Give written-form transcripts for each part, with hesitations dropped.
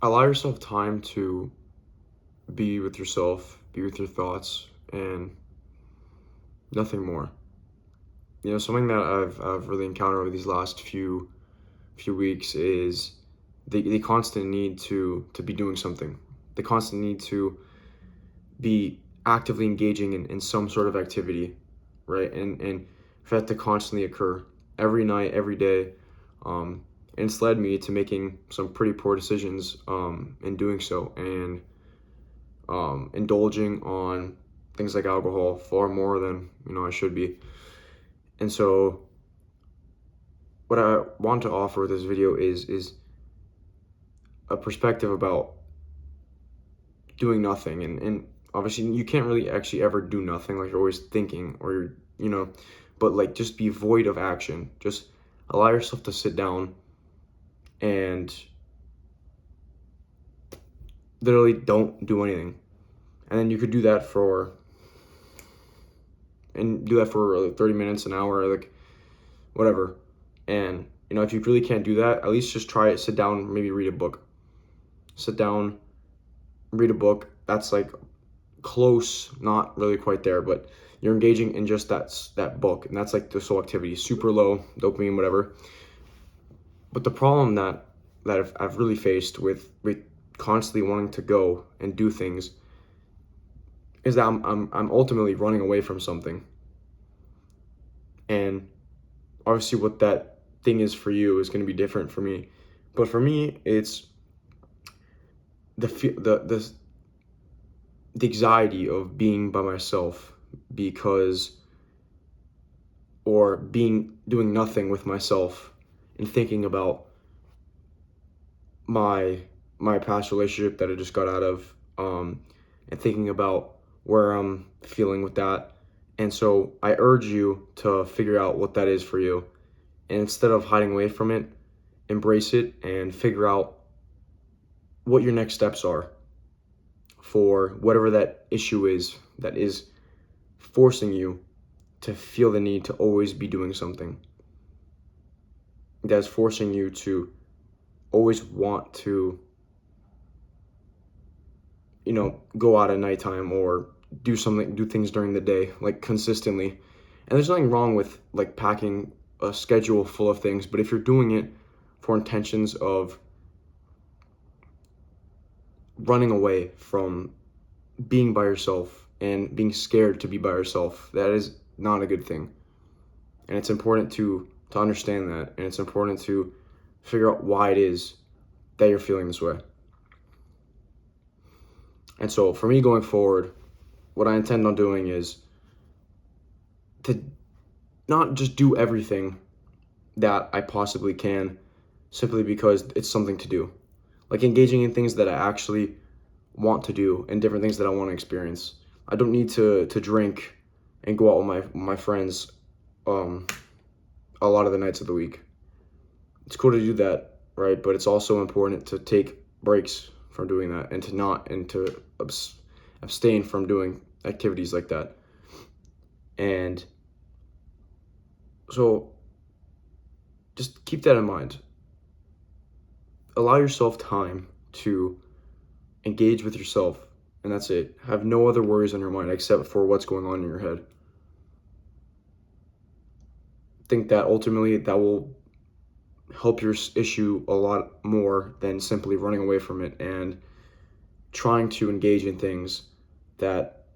allow yourself time to be with yourself, be with your thoughts, and nothing more. Something that I've really encountered over these last few weeks is the constant need to be doing something, the constant need to be actively engaging in some sort of activity, right? And for that to constantly occur every night, every day, and it's led me to making some pretty poor decisions in doing so, and indulging on things like alcohol far more than I should be. And so, what I want to offer with this video is a perspective about doing nothing, and obviously you can't really actually ever do nothing, like you're always thinking, or but like just be void of action. Just allow yourself to sit down and literally don't do anything. And then you could do that for 30 minutes, an hour, like whatever. And if you really can't do that, at least just try it. Sit down, maybe read a book. Sit down, read a book. That's like close, not really quite there, but you're engaging in just that book, and that's like the sole activity. Super low dopamine, whatever. But the problem that I've really faced with constantly wanting to go and do things is that I'm ultimately running away from something. And obviously what that thing is for you is going to be different for me. But for me, it's the anxiety of being by myself, because or doing nothing with myself, and thinking about my past relationship that I just got out of, and thinking about where I'm feeling with that. And so I urge you to figure out what that is for you, and instead of hiding away from it, embrace it and figure out what your next steps are for whatever that issue is that is forcing you to feel the need to always be doing something, that's forcing you to always want to go out at nighttime, or do things during the day, like consistently. And there's nothing wrong with like packing a schedule full of things, but if you're doing it for intentions of running away from being by yourself and being scared to be by yourself, that is not a good thing. And it's important to understand that, and it's important to figure out why it is that you're feeling this way. And so for me going forward, what I intend on doing is to not just do everything that I possibly can simply because it's something to do. Like engaging in things that I actually want to do and different things that I want to experience. I don't need to drink and go out with my friends a lot of the nights of the week. It's cool to do that, right? But it's also important to take breaks from doing that, and to abstain from doing activities like that. And so just keep that in mind. Allow yourself time to engage with yourself, and that's it. Have no other worries on your mind except for what's going on in your head. Think that ultimately that will help your issue a lot more than simply running away from it and trying to engage in things that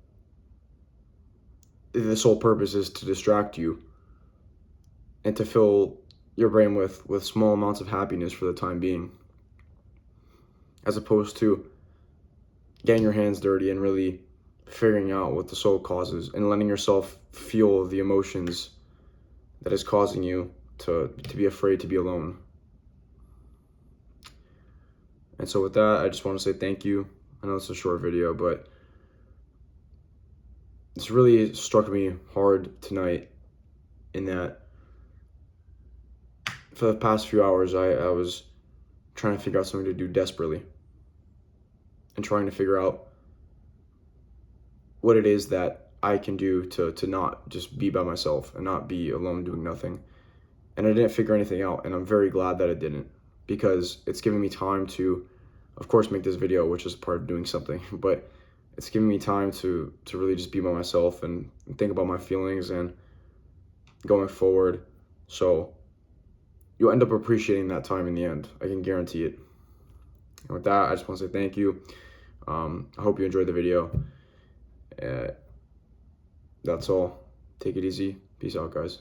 the sole purpose is to distract you and to fill your brain with small amounts of happiness for the time being, as opposed to getting your hands dirty and really figuring out what the soul causes and letting yourself feel the emotions that is causing you to be afraid to be alone. And so with that, I just want to say thank you. I know it's a short video, but this really struck me hard tonight, in that for the past few hours I was trying to figure out something to do desperately, and trying to figure out what it is that I can do to not just be by myself and not be alone doing nothing. And I didn't figure anything out, and I'm very glad that I didn't, because it's giving me time to of course, make this video, which is part of doing something, but it's giving me time to really just be by myself and think about my feelings and going forward. So you'll end up appreciating that time in the end. I can guarantee it. And with that, I just want to say thank you. I hope you enjoyed the video. That's all. Take it easy. Peace out, guys.